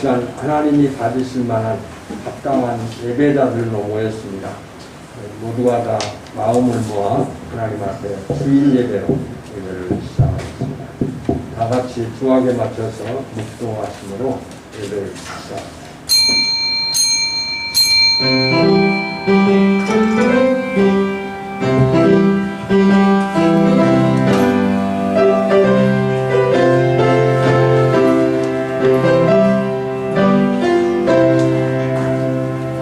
시간 하나님이 받으실 만한 합당한 예배자들로 모였습니다. 모두가 다 마음을 모아 하나님 앞에 주일 예배로 예배를 시작하겠습니다. 다 같이 주악에 맞춰서 묵도하심으로 예배를 시작합니다.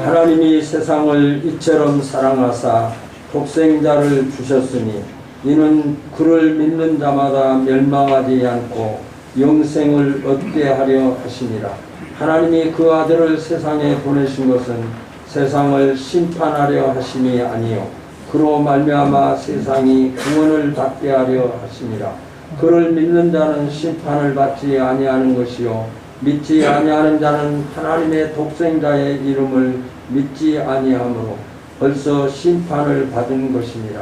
하나님이 세상을 이처럼 사랑하사 독생자를 주셨으니 이는 그를 믿는 자마다 멸망하지 않고 영생을 얻게 하려 하심이라. 하나님이 그 아들을 세상에 보내신 것은 세상을 심판하려 하심이 아니요 그로 말미암아 세상이 구원을 받게 하려 하심이라. 그를 믿는 자는 심판을 받지 아니하는 것이요 믿지 아니하는 자는 하나님의 독생자의 이름을 믿지 아니하므로 벌써 심판을 받은 것이니라.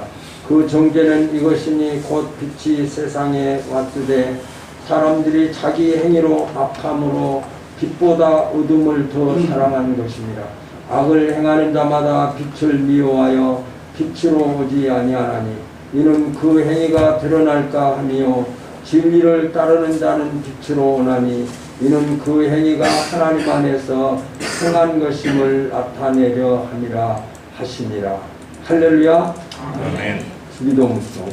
그 정죄는 이것이니 곧 빛이 세상에 왔으되 사람들이 자기 행위로 악함으로 빛보다 어둠을 더 사랑한 것이니라. 악을 행하는 자마다 빛을 미워하여 빛으로 오지 아니하나니 이는 그 행위가 드러날까 함이요 진리를 따르는 자는 빛으로 오나니 이는 그 행위가 하나님 안에서 행한 것임을 나타내려 함이라 하시니라. 할렐루야. 아멘. 주기도 묵송.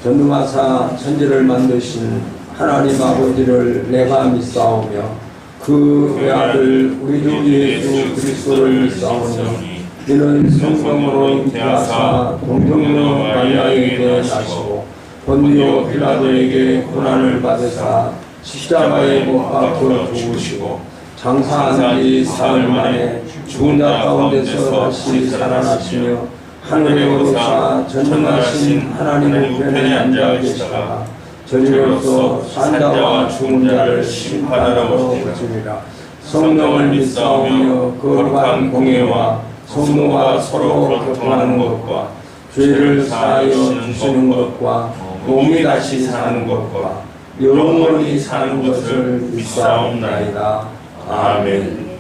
전능하사 천지를 만드신 하나님 아버지를 내가 믿사오며 그 외아들 우리 주 예수 그리스도를 믿사오니 이는 성령으로 잉태하사 동정녀 마리아에게 나시고 본디오 빌라도에게 고난을 받으사 십자가에 못 박혀 죽으시고 장사한 지 사흘 만에 죽은 자 가운데서 다시 살아나시며 하늘에 오르사 전능하신 하나님 우편에 앉아 계시다가 저리로서 산자와 죽은 자를 심판하러 오시리라. 성령을 믿사오며 거룩한 공예와 성도가 서로 교통하는 것과 죄를 사하여 주시는 것과 몸이 다시 사는 것과 영원히 사는 것을 믿사옵나이다. 아멘.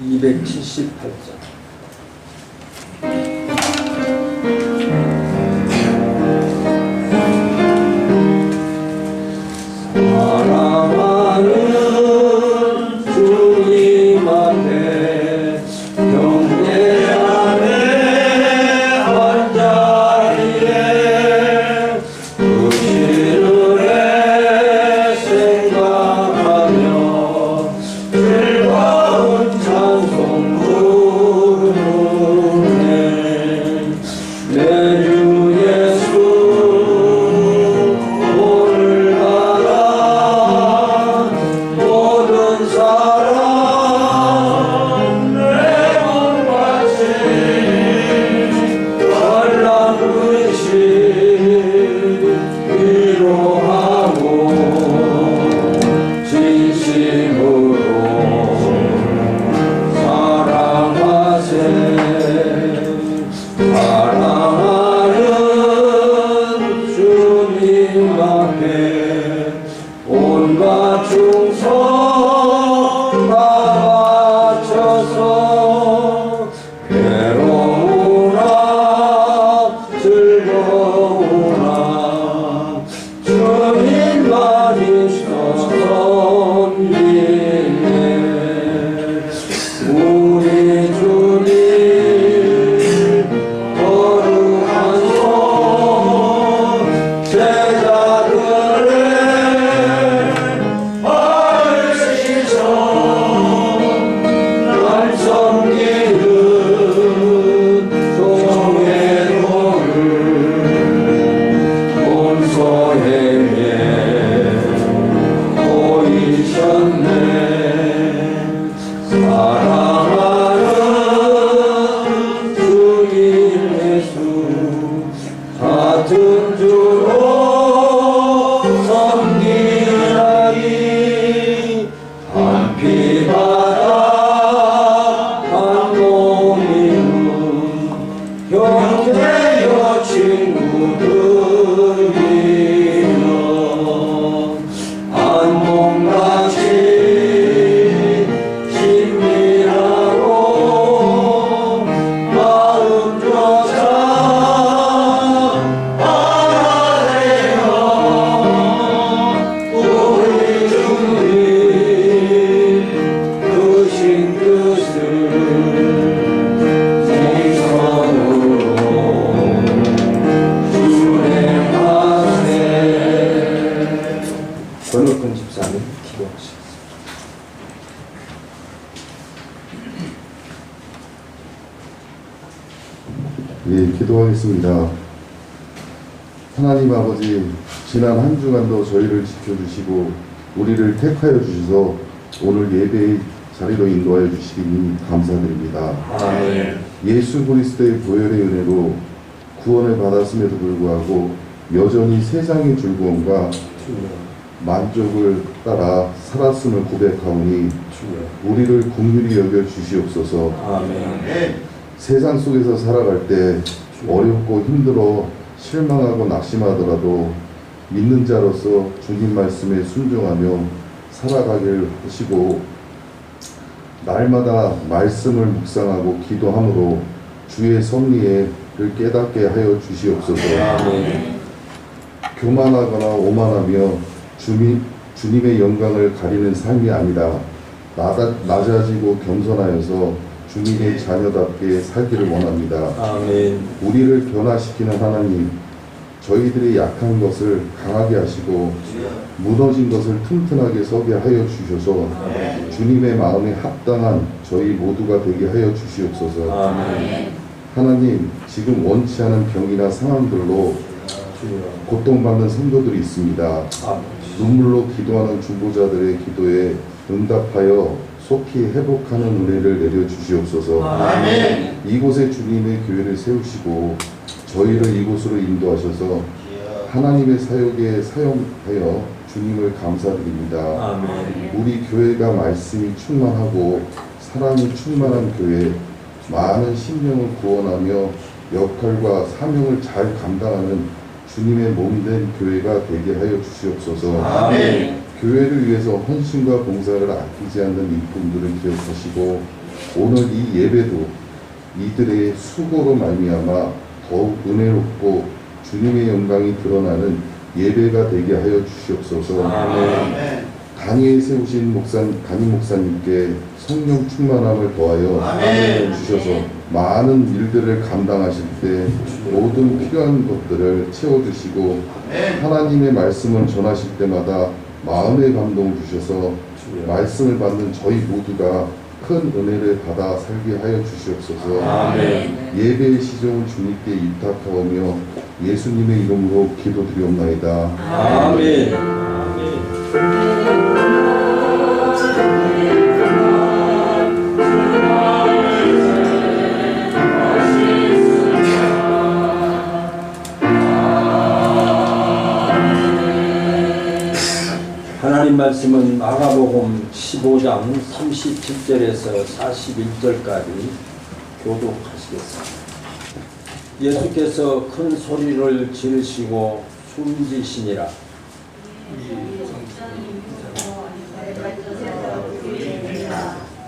278장. 사랑하는 주님 앞에 경배 안에 한자리에 그 시를 생각하며 즐거운 찬송 사랑하는 주님 앞에 온갖 충성 다 바쳐서 괴로우나 즐거우나 주님만 있어 섬기네. 우리 주님 거룩한 손 제자들의 발을 씻어 날 섬기는 종의 도를 본소에게 보이셨네. 사랑하는 주님 예수 같은 주로 섬기라니 한 피 바다 한 몸이군 형제여 친구들이여 한 몸같이 친밀하고 마음 조차 하나되어 우리 주님 크신 뜻을 생선으로 수행하세. 권옥근 집사님 기도하시겠습니다. 예, 기도하겠습니다. 하나님 아버지, 지난 한 주간도 저희를 지켜주시고 우리를 택하여 주셔서 오늘 예배의 자리로 인도하여 주시기니 감사드립니다. 아멘. 예수 그리스도의 보혈의 은혜로 구원을 받았음에도 불구하고 여전히 세상의 즐거움과 만족을 따라 살았음을 고백하오니 우리를 긍휼히 여겨 주시옵소서. 아멘. 세상 속에서 살아갈 때 어렵고 힘들어 실망하고 낙심하더라도 믿는 자로서 주님 말씀에 순종하며 살아가길 하시고 날마다 말씀을 묵상하고 기도함으로 주의 섭리를 깨닫게 하여 주시옵소서. 아멘. 교만하거나 오만하며 주님의 영광을 가리는 삶이 아니라 낮아지고 겸손하여서 주님의 자녀답게 살기를 원합니다. 아멘. 우리를 변화시키는 하나님, 저희들의 약한 것을 강하게 하시고 무너진 것을 튼튼하게 서게 하여 주셔서 주님의 마음에 합당한 저희 모두가 되게 하여 주시옵소서. 아멘. 하나님, 지금 원치 않은 병이나 상황들로 고통받는 성도들이 있습니다. 눈물로 기도하는 중보자들의 기도에 응답하여 속히 회복하는 은혜를 내려 주시옵소서. 아멘. 이곳에 주님의 교회를 세우시고 저희를 이곳으로 인도하셔서 하나님의 사역에 사용하여 주님을 감사드립니다. 아멘. 우리 교회가 말씀이 충만하고 사랑이 충만한 교회, 많은 심령을 구원하며 역할과 사명을 잘 감당하는 주님의 몸된 교회가 되게 하여 주시옵소서. 아멘. 교회를 위해서 헌신과 봉사를 아끼지 않는 일꾼들을 기억하시고 오늘 이 예배도 이들의 수고로 말미암아 더욱 은혜롭고 주님의 영광이 드러나는 예배가 되게 하여 주시옵소서. 아멘. 단위에 세우신 담임 목사님께 성령 충만함을 더하여 아멘. 주셔서 많은 일들을 감당하실 때 모든 필요한 것들을 채워주시고 하나님의 말씀을 전하실 때마다 마음의 감동을 주셔서 말씀을 받는 저희 모두가 큰 은혜를 받아 살게 하여 주시옵소서. 아멘. 예배의 시종을 주님께 입탁하오며 예수님의 이름으로 기도드리옵나이다. 아멘. 아멘. 하나님 말씀은 마가복음 15장 37절에서 41절까지 교독하시겠습니다. 예수께서 큰 소리를 지르시고 숨지시니라.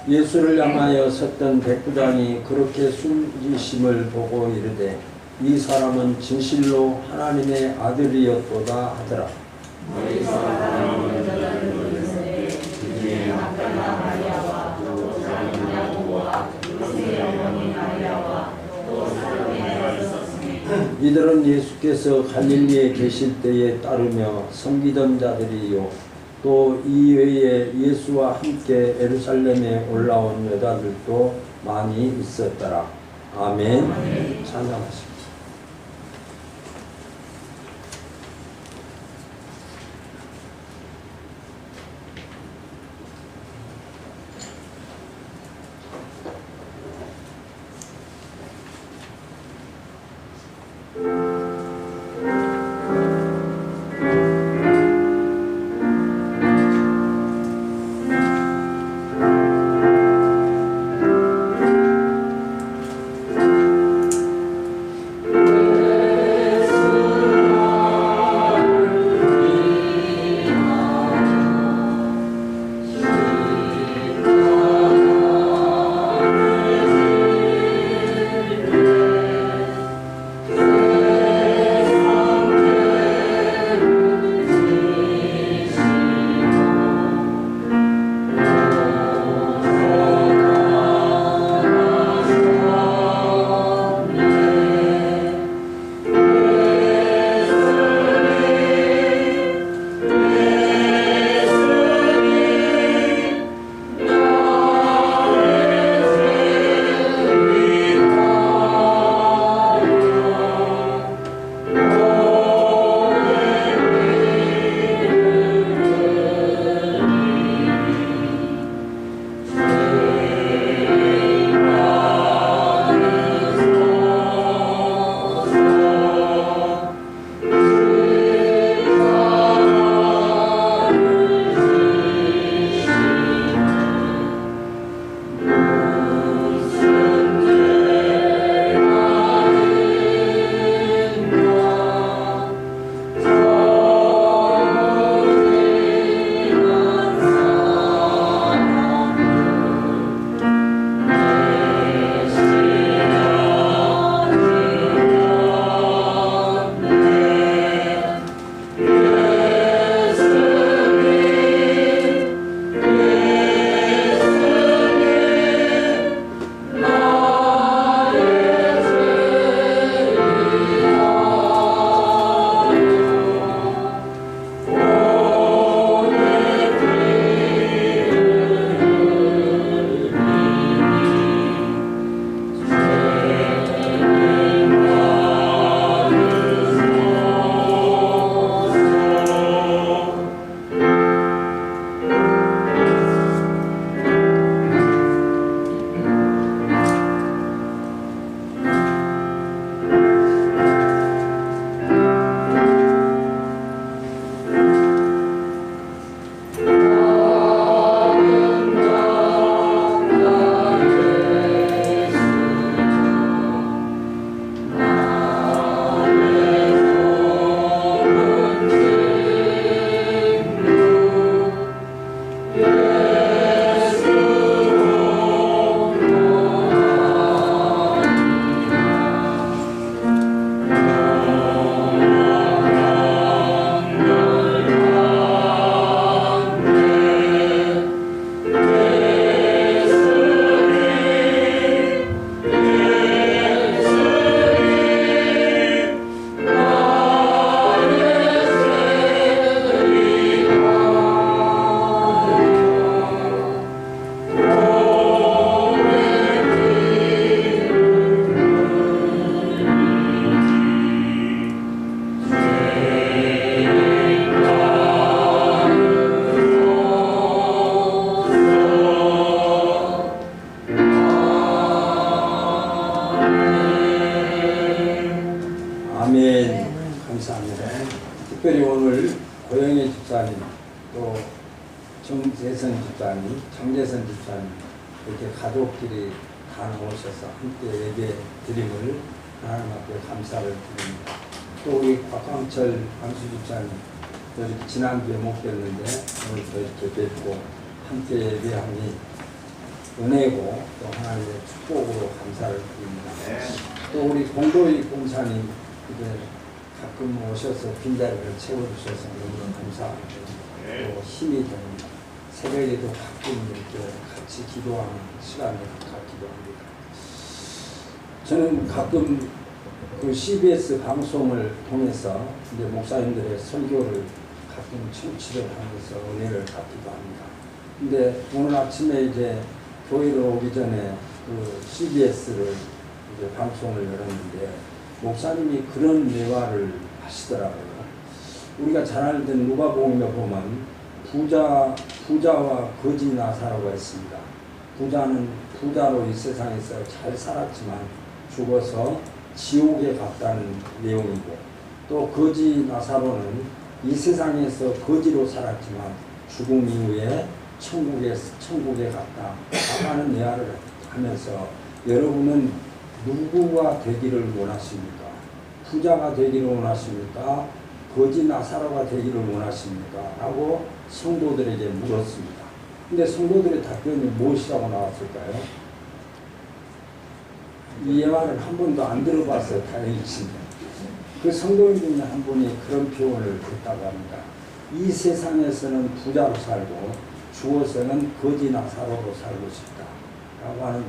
예수를 향하여 섰던 백부장이 그렇게 숨지심을 보고 이르되 이 사람은 진실로 하나님의 아들이었도다 하더라. 이들은 예수께서 갈릴리에 계실 때에 따르며 섬기던 자들이요 또 이외에 예수와 함께 예루살렘에 올라온 여자들도 많이 있었더라. 아멘. 찬양하십시오. 특별히 오늘 고영애 집사님, 또 정재선 집사님, 정재선 집사님 이렇게 가족끼리 다 나오셔서 함께 예배 드림을 하나님 앞에 감사를 드립니다. 또 우리 곽광철 강수집사님 이렇게 지난주에 못 뵀는데 오늘 또 이렇게 뵙고 함께 예배하니 은혜고 또 하나님의 축복으로 감사를 드립니다. 또 우리 공도희 공사님 이제 가끔 오셔서 빈자리를 채워주셔서 너무 감사하고 또 힘이 됩니다. 새벽에도 가끔 이렇게 같이 기도하는 시간을 갖기도 합니다. 저는 가끔 그 CBS 방송을 통해서 이제 목사님들의 설교를 가끔 청취를 하면서 은혜를 받기도 합니다. 근데 오늘 아침에 이제 교회로 오기 전에 그 CBS를 이제 방송을 열었는데 목사님이 그런 예화를 하시더라고요. 우리가 잘 알던 누가복음에 보면 부자와 거지 나사로가 있습니다. 부자는 부자로 이 세상에서 잘 살았지만 죽어서 지옥에 갔다는 내용이고, 또 거지 나사로는 이 세상에서 거지로 살았지만 죽음 이후에 천국에 갔다 하는 예화를 하면서 여러분은 누구가 되기를 원하십니까? 부자가 되기를 원하십니까? 거지 나사로가 되기를 원하십니까? 라고 성도들에게 물었습니다. 근데 성도들의 답변이 무엇이라고 나왔을까요? 이 예화를 한 번도 안 들어봐서 다행이신데 그 성도인 중에 한 분이 그런 표현을 했다고 합니다. 이 세상에서는 부자로 살고 죽어서는 거지 나사로로 살고 싶다 라고 하는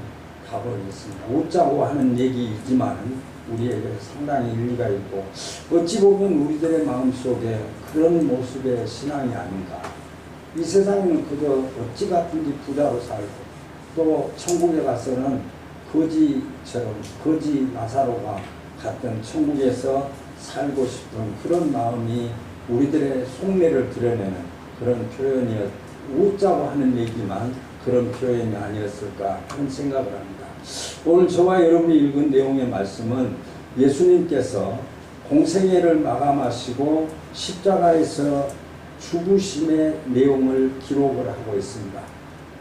답을 했습니다. 웃자고 하는 얘기이지만 우리에게 상당히 일리가 있고, 어찌 보면 우리들의 마음속에 그런 모습의 신앙이 아닌가. 이 세상에는 그저 어찌 같은지 부자로 살고 또 천국에 가서는 거지처럼 거지 나사로가 갔던 천국에서 살고 싶은 그런 마음이 우리들의 속내를 드러내는 그런 표현이었, 웃자고 하는 얘기만 그런 표현이 아니었을까 하는 생각을 합니다. 오늘 저와 여러분이 읽은 내용의 말씀은 예수님께서 공생애를 마감하시고 십자가에서 죽으심의 내용을 기록을 하고 있습니다.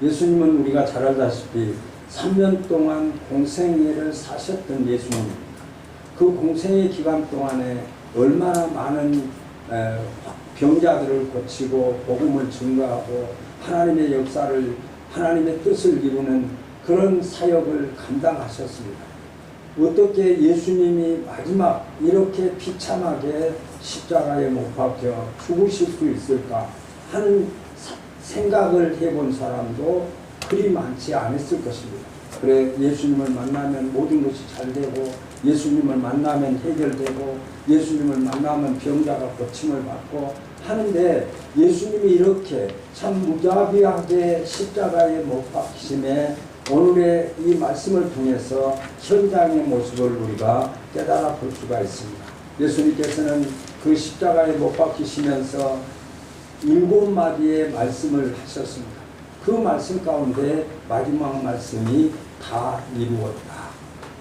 예수님은 우리가 잘 알다시피 3년 동안 공생애를 사셨던 예수님입니다. 그 공생애 기간 동안에 얼마나 많은 병자들을 고치고 복음을 증거하고 하나님의 역사를, 하나님의 뜻을 이루는 그런 사역을 감당하셨습니다. 어떻게 예수님이 마지막 이렇게 비참하게 십자가에 못 박혀 죽으실 수 있을까 하는 생각을 해본 사람도 그리 많지 않았을 것입니다. 그래, 예수님을 만나면 모든 것이 잘 되고, 예수님을 만나면 해결되고, 예수님을 만나면 병자가 고침을 받고 하는데, 예수님이 이렇게 참 무자비하게 십자가에 못 박히심에 오늘의 이 말씀을 통해서 현장의 모습을 우리가 깨달아 볼 수가 있습니다. 예수님께서는 그 십자가에 못 박히시면서 7마디의 말씀을 하셨습니다. 그 말씀 가운데 마지막 말씀이 다 이루었다.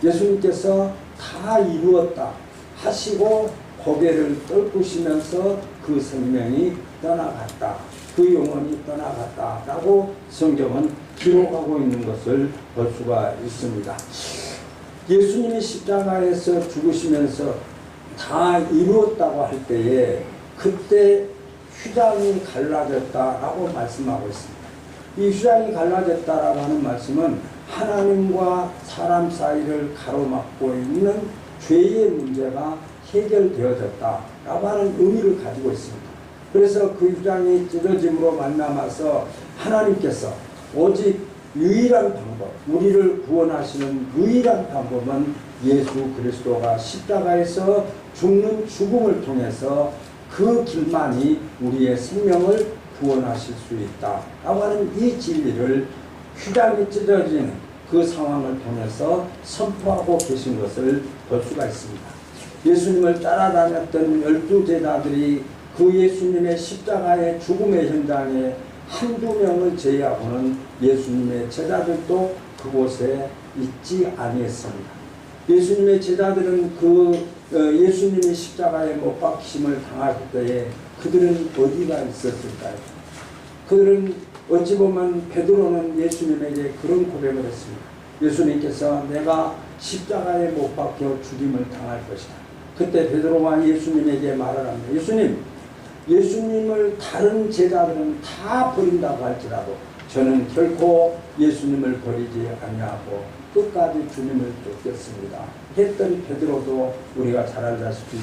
예수님께서 다 이루었다 하시고 고개를 떨구시면서 그 생명이 떠나갔다. 그 영혼이 떠나갔다 라고 성경은 기록하고 있는 것을 볼 수가 있습니다. 예수님이 십자가에서 죽으시면서 다 이루었다고 할 때에 그때 휘장이 갈라졌다라고 말씀하고 있습니다. 이 휘장이 갈라졌다라고 하는 말씀은 하나님과 사람 사이를 가로막고 있는 죄의 문제가 해결되어졌다라고 하는 의미를 가지고 있습니다. 그래서 그 휘장이 찢어짐으로 말미암아서 하나님께서 오직 유일한 방법, 우리를 구원하시는 유일한 방법은 예수 그리스도가 십자가에서 죽는 죽음을 통해서 그 길만이 우리의 생명을 구원하실 수 있다라고 하는 이 진리를 휘장이 찢어지는 그 상황을 통해서 선포하고 계신 것을 볼 수가 있습니다. 예수님을 따라다녔던 12제자들이 그 예수님의 십자가의 죽음의 현장에 한두 명을 제외하고는 예수님의 제자들도 그곳에 있지 아니했습니다. 예수님의 제자들은 그 예수님이 십자가에 못 박히심을 당할 때에 그들은 어디가 있었을까요? 그들은 어찌 보면 베드로는 예수님에게 그런 고백을 했습니다. 예수님께서 내가 십자가에 못 박혀 죽임을 당할 것이다. 그때 베드로가 예수님에게 말을 합니다. 예수님을 다른 제자들은 다 버린다고 할지라도 저는 결코 예수님을 버리지 아니하고 끝까지 주님을 쫓겠습니다 했던 베드로도 우리가 잘 알다시피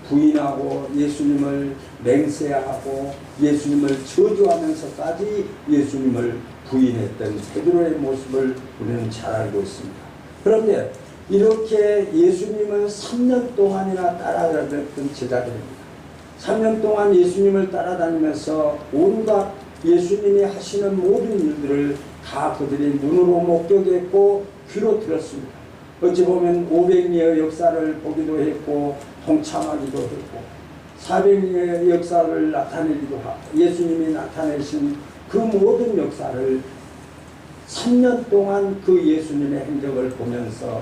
부인하고 예수님을 맹세하고 예수님을 저주하면서까지 예수님을 부인했던 베드로의 모습을 우리는 잘 알고 있습니다. 그런데 이렇게 예수님을 3년 동안이나 따라다녔던 제자들입니다. 3년 동안 예수님을 따라다니면서 온갖 예수님이 하시는 모든 일들을 다 그들이 눈으로 목격했고 귀로 들었습니다. 어찌 보면 500리의 역사를 보기도 했고 동참하기도 했고 400리의 역사를 나타내기도 하고 예수님이 나타내신 그 모든 역사를 3년 동안 그 예수님의 행적을 보면서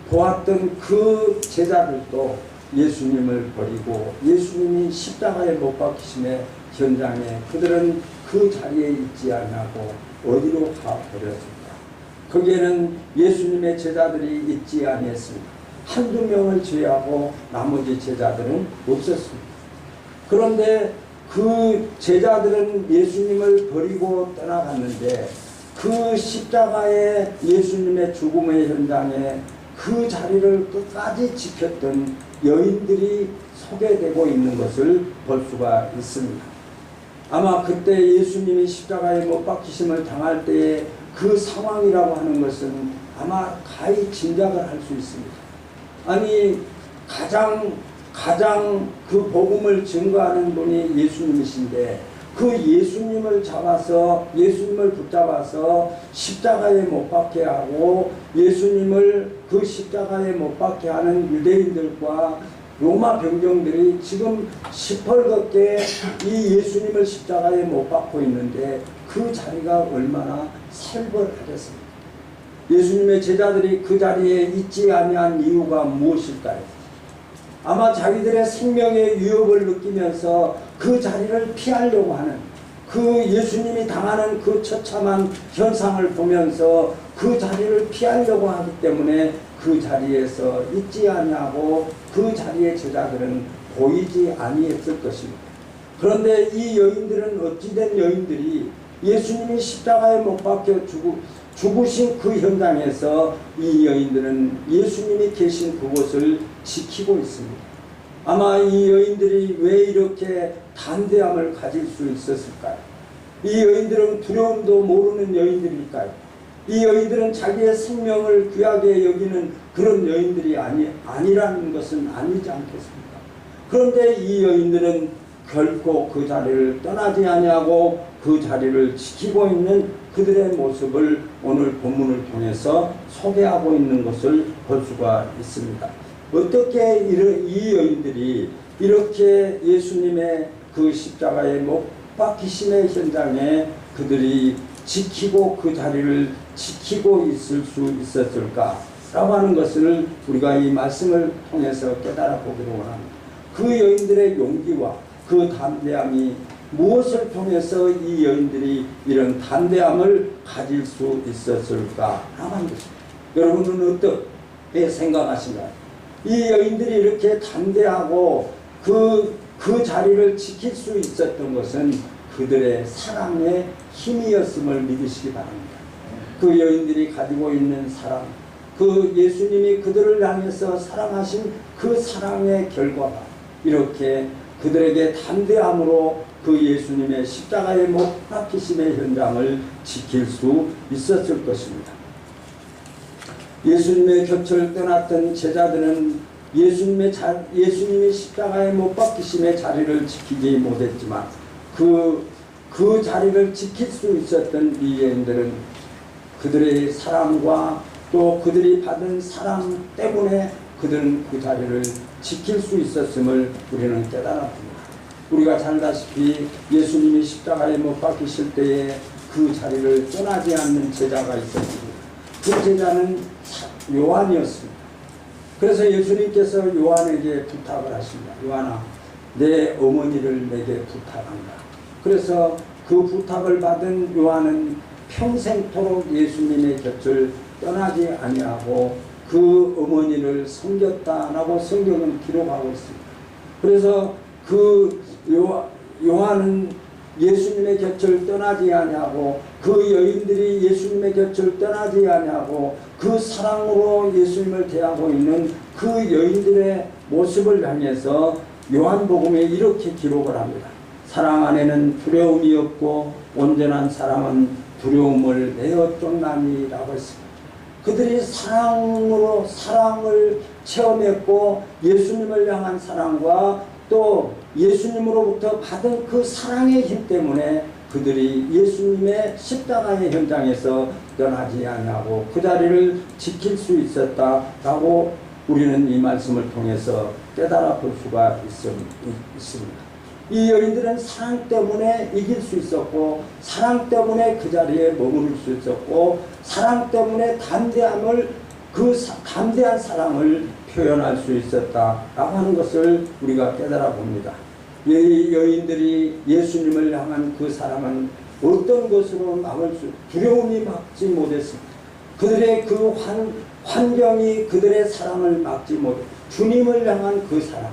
보았던 그 제자들도 예수님을 버리고 예수님이 십자가에 못 박히심의 현장에 그들은 그 자리에 있지 않냐고 어디로 가버렸습니다. 거기에는 예수님의 제자들이 있지 아니했습니다. 한두 명을 제외하고 나머지 제자들은 없었습니다. 그런데 그 제자들은 예수님을 버리고 떠나갔는데 그 십자가의 예수님의 죽음의 현장에 그 자리를 끝까지 지켰던 여인들이 소개되고 있는 것을 볼 수가 있습니다. 아마 그때 예수님이 십자가에 못 박히심을 당할 때의 그 상황이라고 하는 것은 아마 가히 짐작을 할 수 있습니다. 아니 가장 그 복음을 증거하는 분이 예수님이신데 그 예수님을 붙잡아서 십자가에 못 박게 하고 예수님을 그 십자가에 못 박게 하는 유대인들과 로마 병정들이 지금 시뻘겋게 이 예수님을 십자가에 못 박고 있는데 그 자리가 얼마나 살벌하겠습니까? 예수님의 제자들이 그 자리에 있지 아니한 이유가 무엇일까요? 아마 자기들의 생명의 위협을 느끼면서 그 자리를 피하려고 하는 그 예수님이 당하는 그 처참한 현상을 보면서 그 자리를 피하려고 하기 때문에 그 자리에서 있지 아니하고 그 자리의 제자들은 보이지 아니했을 것입니다. 그런데 이 여인들은 어찌된 여인들이 예수님이 십자가에 못 박혀 죽으신 그 현장에서 이 여인들은 예수님이 계신 그곳을 지키고 있습니다. 아마 이 여인들이 왜 이렇게 담대함을 가질 수 있었을까요? 이 여인들은 두려움도 모르는 여인들일까요? 이 여인들은 자기의 생명을 귀하게 여기는 그런 여인들이 아니라는 것은 아니지 않겠습니까? 그런데 이 여인들은 결코 그 자리를 떠나지 아니하고 그 자리를 지키고 있는 그들의 모습을 오늘 본문을 통해서 소개하고 있는 것을 볼 수가 있습니다. 어떻게 이 여인들이 이렇게 예수님의 그 십자가에 못 박히심의 현장에 그들이 지키고 그 자리를 지키고 있을 수 있었을까라고 하는 것을 우리가 이 말씀을 통해서 깨달아 보기로 원합니다. 그 여인들의 용기와 그 담대함이 무엇을 통해서 이 여인들이 이런 담대함을 가질 수 있었을까라고 하는 것입니다. 여러분은 어떻게 생각하시나요? 이 여인들이 이렇게 담대하고 그 자리를 지킬 수 있었던 것은 그들의 사랑의 힘이었음을 믿으시기 바랍니다. 그 여인들이 가지고 있는 사랑, 그 예수님이 그들을 향해서 사랑하신 그 사랑의 결과가 이렇게 그들에게 담대함으로 그 예수님의 십자가에 못 박히심의 현장을 지킬 수 있었을 것입니다. 예수님의 곁을 떠났던 제자들은 예수님이 십자가에 못 박히심의 자리를 지키지 못했지만 그 자리를 지킬 수 있었던 이 여인들은 그들의 사랑과 또 그들이 받은 사랑 때문에 그들은 그 자리를 지킬 수 있었음을 우리는 깨달았습니다. 우리가 잘 아다시피 예수님이 십자가에 못 박히실 때에 그 자리를 떠나지 않는 제자가 있었습니다. 그 제자는 요한이었습니다. 그래서 예수님께서 요한에게 부탁을 하십니다. 요한아, 내 어머니를 내게 부탁한다. 그래서 그 부탁을 받은 요한은 평생토록 예수님의 곁을 떠나지 아니하고 그 어머니를 섬겼다라고 성경은 기록하고 있습니다. 그래서 그 요한은 예수님의 곁을 떠나지 아니하고 그 여인들이 예수님의 곁을 떠나지 아니하고 그 사랑으로 예수님을 대하고 있는 그 여인들의 모습을 향해서 요한복음에 이렇게 기록을 합니다. 사랑 안에는 두려움이 없고 온전한 사랑은 두려움을 내어 쫓나니라고 했습니다. 그들이 사랑으로 사랑을 체험했고 예수님을 향한 사랑과 또 예수님으로부터 받은 그 사랑의 힘 때문에 그들이 예수님의 십자가의 현장에서 떠나지 아니하고 그 자리를 지킬 수 있었다라고 우리는 이 말씀을 통해서 깨달아 볼 수가 있습니다. 이 여인들은 사랑 때문에 이길 수 있었고 사랑 때문에 그 자리에 머무를 수 있었고 사랑 때문에 담대한 사랑을 표현할 수 있었다라고 하는 것을 우리가 깨달아 봅니다. 이 여인들이 예수님을 향한 그 사랑은 어떤 것으로 두려움이 막지 못했습니다. 그들의 그 환경이 그들의 사랑을 막지 못해 주님을 향한 그 사랑,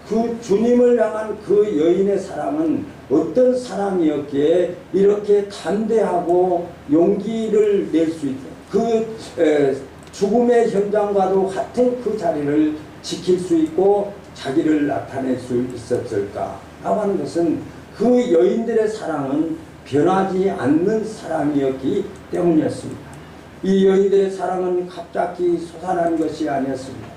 그 주님을 향한 그 여인의 사랑은 어떤 사랑이었기에 이렇게 담대하고 용기를 낼 수 있다. 그 죽음의 현장과도 같은 그 자리를 지킬 수 있고 자기를 나타낼 수 있었을까 라고 하는 것은 그 여인들의 사랑은 변하지 않는 사랑이었기 때문이었습니다. 이 여인들의 사랑은 갑자기 솟아난 것이 아니었습니다.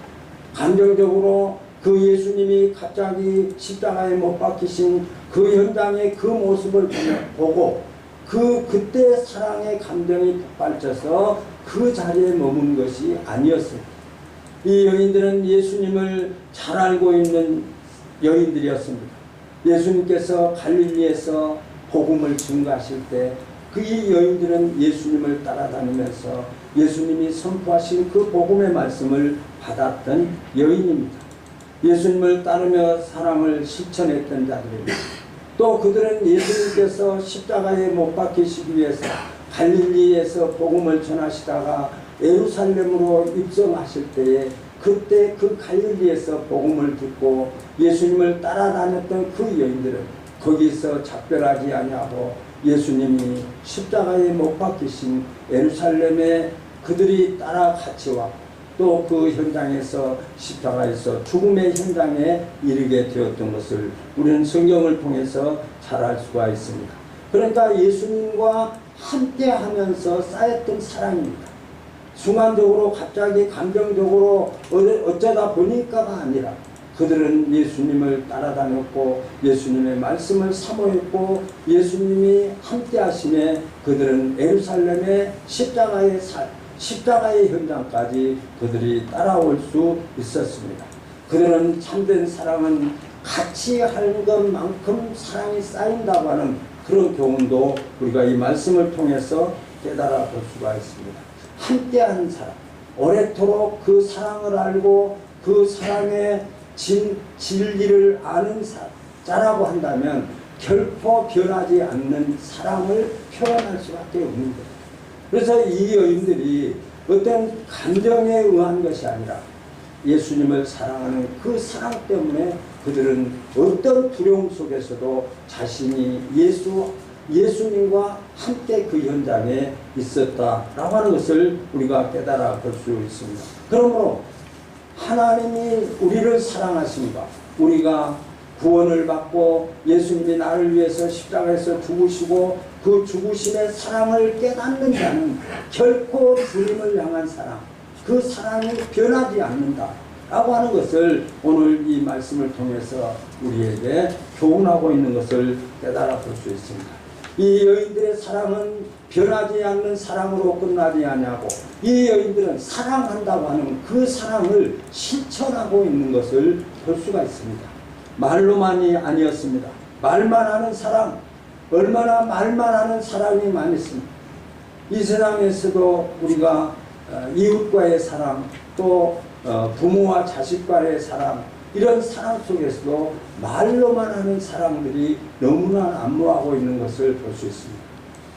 감정적으로 그 예수님이 갑자기 십자가에 못 박히신 그 현장의 그 모습을 보고 그때 사랑의 감정이 폭발쳐서 그 자리에 머문 것이 아니었습니다. 이 여인들은 예수님을 잘 알고 있는 여인들이었습니다. 예수님께서 갈릴리에서 복음을 증거하실 때 그 여인들은 예수님을 따라다니면서 예수님이 선포하신 그 복음의 말씀을 받았던 여인입니다. 예수님을 따르며 사랑을 실천했던 자들입니다. 또 그들은 예수님께서 십자가에 못 박히시기 위해서 갈릴리에서 복음을 전하시다가 예루살렘으로 입성하실 때에 그때 그 갈릴리에서 복음을 듣고 예수님을 따라다녔던 그 여인들은 거기서 작별하지 아니하고 예수님이 십자가에 못 박히신 예루살렘에 그들이 따라 같이 왔고 또 그 현장에서 십자가에서 죽음의 현장에 이르게 되었던 것을 우리는 성경을 통해서 잘 알 수가 있습니다. 그러니까 예수님과 함께 하면서 쌓였던 사랑입니다. 순간적으로 갑자기 감정적으로 어쩌다 보니까가 아니라 그들은 예수님을 따라다녔고 예수님의 말씀을 사모했고 예수님이 함께 하심에 그들은 예루살렘의 십자가의 현장까지 그들이 따라올 수 있었습니다. 그들은 참된 사랑은 같이 하는 것만큼 사랑이 쌓인다고 하는 그런 교훈도 우리가 이 말씀을 통해서 깨달아 볼 수가 있습니다. 함께하는 사랑, 오래도록 그 사랑을 알고 그 사랑의 진리를 아는 자라고 한다면 결코 변하지 않는 사랑을 표현할 수밖에 없는 거예요. 그래서 이 여인들이 어떤 감정에 의한 것이 아니라 예수님을 사랑하는 그 사랑 때문에 그들은 어떤 두려움 속에서도 자신이 예수님과 함께 그 현장에 있었다라고 하는 것을 우리가 깨달아 볼 수 있습니다. 그러므로 하나님이 우리를 사랑하십니다. 우리가 구원을 받고 예수님이 나를 위해서 십자가에서 죽으시고 그 죽으심의 사랑을 깨닫는 자는 결코 주님을 향한 사랑, 그 사랑이 변하지 않는다 라고 하는 것을 오늘 이 말씀을 통해서 우리에게 교훈하고 있는 것을 깨달아 볼 수 있습니다. 이 여인들의 사랑은 변하지 않는 사랑으로 끝나지 아니하고 이 여인들은 사랑한다고 하는 그 사랑을 실천하고 있는 것을 볼 수가 있습니다. 말로만이 아니었습니다. 말만 하는 사랑, 얼마나 말만 하는 사랑이 많이 있습니다. 이 세상에서도 우리가 이웃과의 사랑, 또 부모와 자식과의 사랑, 이런 사랑 속에서도 말로만 하는 사랑들이 너무나 난무하고 있는 것을 볼 수 있습니다.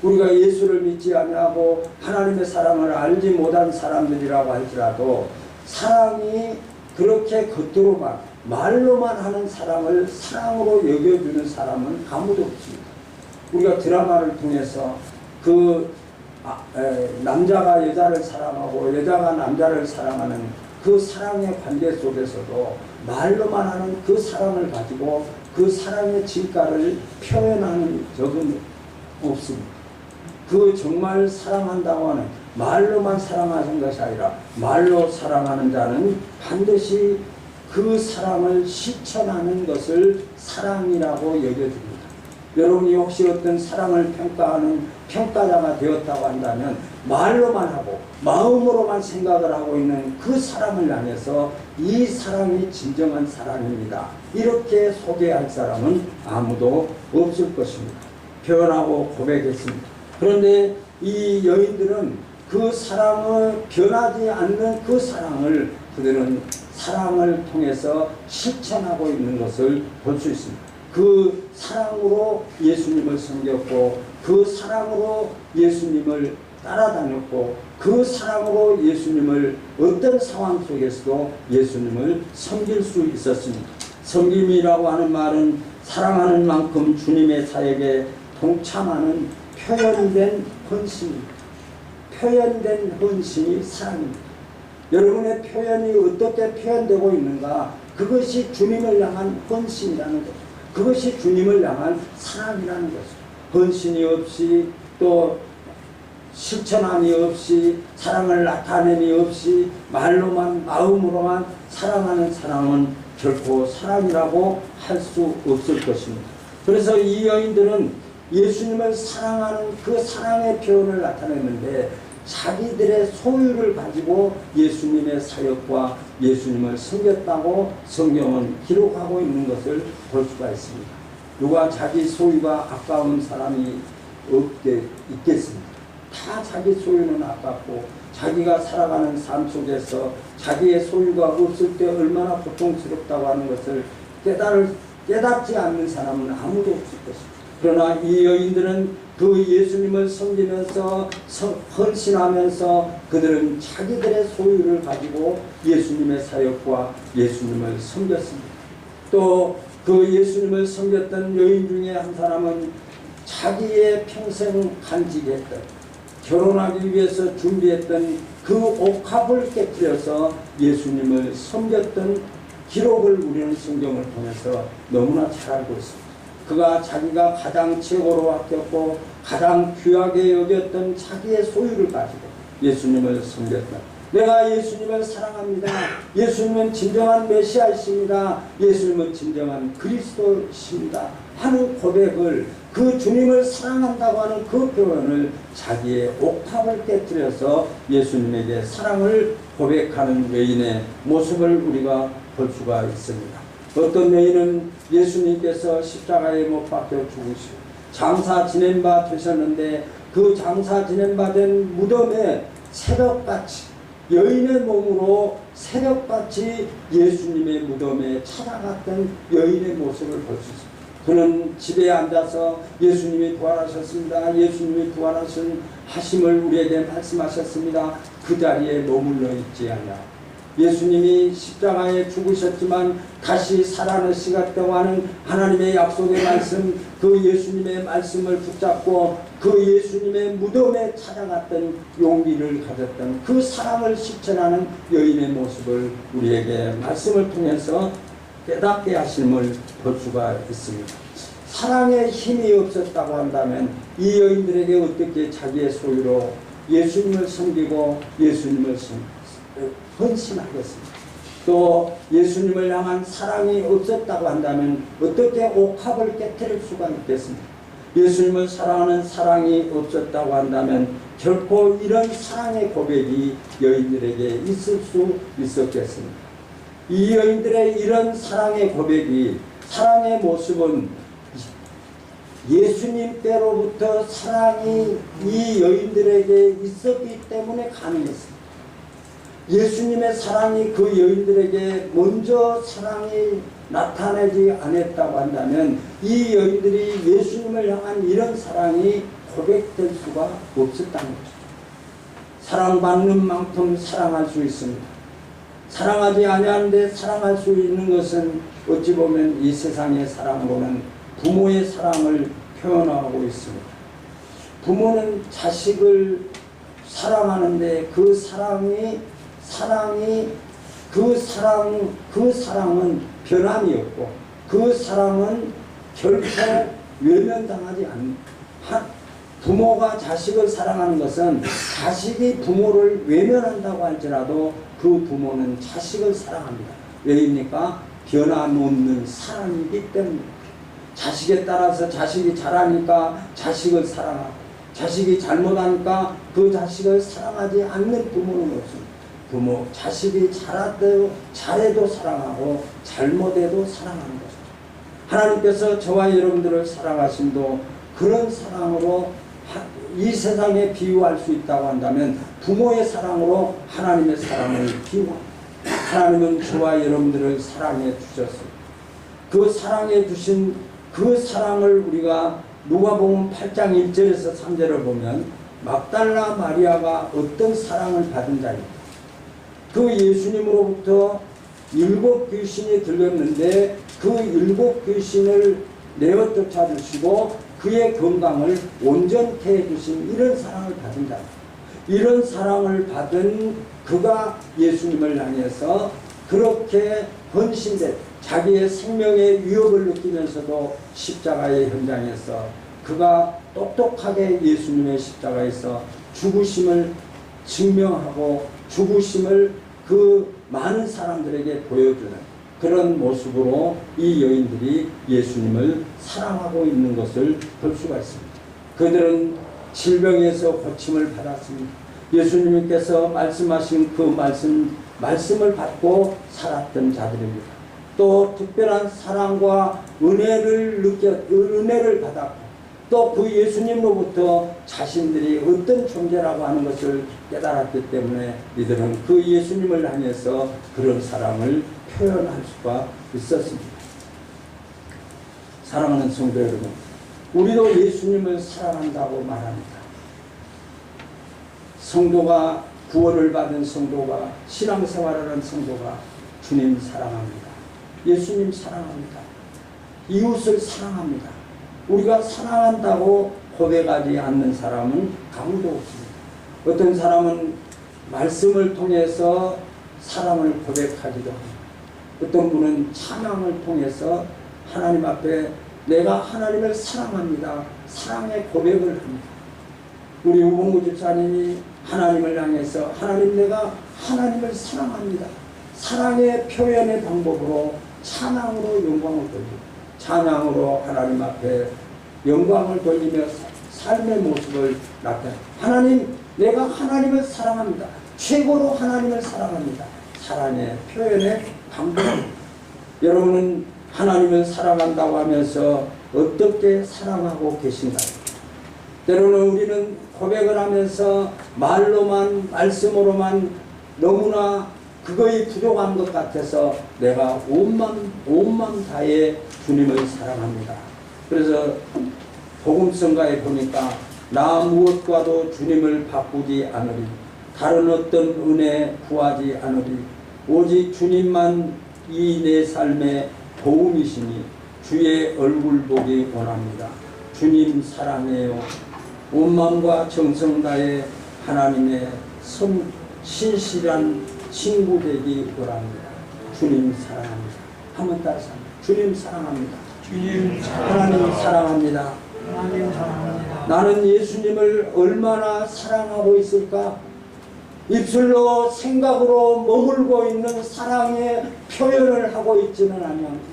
우리가 예수를 믿지 아니하고 하나님의 사랑을 알지 못한 사람들이라고 할지라도 사랑이 그렇게 겉으로만 말로만 하는 사랑을 사랑으로 여겨주는 사람은 아무도 없습니다. 우리가 드라마를 통해서 남자가 여자를 사랑하고 여자가 남자를 사랑하는 그 사랑의 관계 속에서도 말로만 하는 그 사랑을 가지고 그 사랑의 진가를 표현하는 적은 없습니다. 그 정말 사랑한다고 하는 말로만 사랑하는 것이 아니라 말로 사랑하는 자는 반드시 그 사랑을 실천하는 것을 사랑이라고 여겨줍니다. 여러분이 혹시 어떤 사랑을 평가하는 평가자가 되었다고 한다면 말로만 하고 마음으로만 생각을 하고 있는 그 사람을 향해서 이 사랑이 진정한 사랑입니다. 이렇게 소개할 사람은 아무도 없을 것입니다. 표현하고 고백했습니다. 그런데 이 여인들은 그 사랑을 변하지 않는 그 사랑을 그들은 사랑을 통해서 실천하고 있는 것을 볼 수 있습니다. 그 사랑으로 예수님을 섬겼고 그 사랑으로 예수님을 따라다녔고 그 사랑으로 예수님을 어떤 상황 속에서도 예수님을 섬길 수 있었습니다. 섬김이라고 하는 말은 사랑하는 만큼 주님의 사역에 동참하는 표현된 헌신입니다. 표현된 헌신이 사랑입니다. 여러분의 표현이 어떻게 표현되고 있는가, 그것이 주님을 향한 헌신이라는 것, 그것이 주님을 향한 사랑이라는 것입니다. 헌신이 없이 또 실천함이 없이 사랑을 나타냄이 없이 말로만 마음으로만 사랑하는 사랑은 결코 사랑이라고 할 수 없을 것입니다. 그래서 이 여인들은 예수님을 사랑하는 그 사랑의 표현을 나타냈는데 자기들의 소유를 가지고 예수님의 사역과 예수님을 섬겼다고 성경은 기록하고 있는 것을 볼 수가 있습니다. 누가 자기 소유가 아까운 사람이 있겠습니까? 다 자기 소유는 아깝고 자기가 살아가는 삶 속에서 자기의 소유가 없을 때 얼마나 고통스럽다고 하는 것을 깨닫지 않는 사람은 아무도 없을 것입니다. 그러나 이 여인들은 그 예수님을 섬기면서 헌신하면서 그들은 자기들의 소유를 가지고 예수님의 사역과 예수님을 섬겼습니다. 또 그 예수님을 섬겼던 여인 중에 한 사람은 자기의 평생 간직했던 결혼하기 위해서 준비했던 그 옥합을 깨뜨려서 예수님을 섬겼던 기록을 우리는 성경을 통해서 너무나 잘 알고 있습니다. 그가 자기가 가장 최고로 아꼈고 가장 귀하게 여겼던 자기의 소유를 가지고 예수님을 섬겼다. 내가 예수님을 사랑합니다. 예수님은 진정한 메시아이십니다. 예수님은 진정한 그리스도이십니다. 하는 고백을, 그 주님을 사랑한다고 하는 그 표현을 자기의 옥탑을 깨뜨려서 예수님에게 사랑을 고백하는 여인의 모습을 우리가 볼 수가 있습니다. 어떤 여인은 예수님께서 십자가에 못 박혀 죽으시고 장사 지낸 바 되셨는데 그 장사 지낸 바 된 무덤에 새벽같이 여인의 몸으로 새벽같이 예수님의 무덤에 찾아갔던 여인의 모습을 볼 수 있습니다. 그는 집에 앉아서 예수님이 부활하셨습니다. 예수님이 부활하심을 우리에게 말씀하셨습니다. 그 자리에 머물러 있지 않냐. 예수님이 십자가에 죽으셨지만 다시 살아나시겠다고 하는 하나님의 약속의 말씀, 그 예수님의 말씀을 붙잡고 그 예수님의 무덤에 찾아갔던 용기를 가졌던 그 사랑을 실천하는 여인의 모습을 우리에게 말씀을 통해서 깨닫게 하심을 볼 수가 있습니다. 사랑에 힘이 없었다고 한다면 이 여인들에게 어떻게 자기의 소유로 예수님을 섬기고 예수님을 헌신하겠습니다. 또 예수님을 향한 사랑이 없었다고 한다면 어떻게 옥합을 깨뜨릴 수가 있겠습니까? 예수님을 사랑하는 사랑이 없었다고 한다면 결코 이런 사랑의 고백이 여인들에게 있을 수 있었겠습니까? 이 여인들의 이런 사랑의 고백이, 사랑의 모습은 예수님께로부터 사랑이 이 여인들에게 있었기 때문에 가능했습니다. 예수님의 사랑이 그 여인들에게 먼저 사랑이 나타나지 않았다고 한다면 이 여인들이 예수님을 향한 이런 사랑이 고백될 수가 없었다는 거죠. 사랑받는 만큼 사랑할 수 있습니다. 사랑하지 아니하는데 사랑할 수 있는 것은 어찌 보면 이 세상의 사랑으로는 부모의 사랑을 표현하고 있습니다. 부모는 자식을 사랑하는데 그 사랑은 변함이 없고 그 사랑은 결코 외면당하지 않는 부모가 자식을 사랑하는 것은 자식이 부모를 외면한다고 할지라도 그 부모는 자식을 사랑합니다. 왜입니까? 변함없는 사랑이기 때문입니다. 자식에 따라서 자식이 잘하니까 자식을 사랑하고 자식이 잘못하니까 그 자식을 사랑하지 않는 부모는 없습니다. 자식이 잘해도 사랑하고 잘못해도 사랑하는 것입니다. 하나님께서 저와 여러분들을 사랑하심도 그런 사랑으로 이 세상에 비유할 수 있다고 한다면 부모의 사랑으로 하나님의 사랑을 비유합니다. 하나님은 저와 여러분들을 사랑해 주셨습니다. 그 사랑해 주신 그 사랑을 우리가 누가복음 8장 1절에서 3절을 보면 막달라 마리아가 어떤 사랑을 받은 자입니다. 그 예수님으로부터 7 귀신이 들렸는데 그 7 귀신을 내어 쫓아주시고 그의 건강을 온전케 해주신 이런 사랑을 받은 자. 이런 사랑을 받은 그가 예수님을 향해서 그렇게 헌신된 자기의 생명의 위협을 느끼면서도 십자가의 현장에서 그가 똑똑하게 예수님의 십자가에서 죽으심을 증명하고 죽으심을 그 많은 사람들에게 보여주는 그런 모습으로 이 여인들이 예수님을 사랑하고 있는 것을 볼 수가 있습니다. 그들은 질병에서 고침을 받았습니다. 예수님께서 말씀하신 그 말씀을 받고 살았던 자들입니다. 또 특별한 사랑과 은혜를 받았고 또 그 예수님으로부터 자신들이 어떤 존재라고 하는 것을 깨달았기 때문에 이들은 그 예수님을 향해서 그런 사랑을 표현할 수가 있었습니다. 사랑하는 성도 여러분, 우리도 예수님을 사랑한다고 말합니다. 성도가 구원을 받은 성도가 신앙생활을 하는 성도가 주님 사랑합니다. 예수님 사랑합니다. 이웃을 사랑합니다. 우리가 사랑한다고 고백하지 않는 사람은 아무도 없습니다. 어떤 사람은 말씀을 통해서 사랑을 고백하기도 합니다. 어떤 분은 찬양을 통해서 하나님 앞에 내가 하나님을 사랑합니다. 사랑의 고백을 합니다. 우리 우봉구 집사님이 하나님을 향해서 하나님 내가 하나님을 사랑합니다. 사랑의 표현의 방법으로 찬양으로 영광을 돌리고 찬양으로 하나님 앞에 영광을 돌리며 삶의 모습을 나타내 하나님 내가 하나님을 사랑합니다. 최고로 하나님을 사랑합니다. 사랑의 표현의 방법입니다. 여러분은 하나님을 사랑한다고 하면서 어떻게 사랑하고 계신가요? 때로는 우리는 고백을 하면서 말로만 말씀으로만 너무나 그거에 부족한 것 같아서 내가 온 마음 다해 주님을 사랑합니다. 그래서 복음성가에 보니까 나 무엇과도 주님을 바꾸지 않으리 다른 어떤 은혜 구하지 않으리 오직 주님만 이 내 삶의 도움이시니 주의 얼굴 보기 원합니다. 주님 사랑해요. 온 마음과 정성 다해 하나님의 신실한 친구 되기 원합니다. 주님 사랑합니다. 한번 따라서 주님 사랑합니다. 주님 하나님 사랑합니다. 하나님 사랑합니다. 나는 예수님을 얼마나 사랑하고 있을까? 입술로 생각으로 머물고 있는 사랑의 표현을 하고 있지는 아니합니다.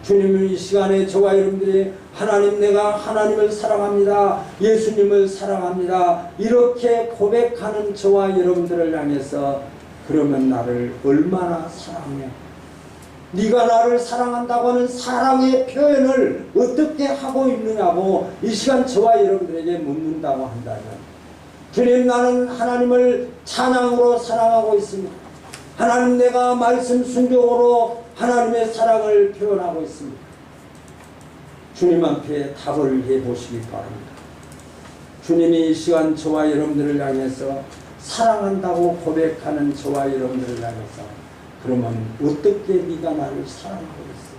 주님은 이 시간에 저와 여러분들이 하나님 내가 하나님을 사랑합니다. 예수님을 사랑합니다. 이렇게 고백하는 저와 여러분들을 향해서 그러면 나를 얼마나 사랑해? 네가 나를 사랑한다고 하는 사랑의 표현을 어떻게 하고 있느냐고 이 시간 저와 여러분들에게 묻는다고 한다면 주님 나는 하나님을 찬양으로 사랑하고 있습니다. 하나님 내가 말씀 순종으로 하나님의 사랑을 표현하고 있습니다. 주님 앞에 답을 해보시기 바랍니다. 주님이 이 시간 저와 여러분들을 향해서 사랑한다고 고백하는 저와 여러분들을 향해서 그러면 어떻게 네가 나를 사랑하고 있어?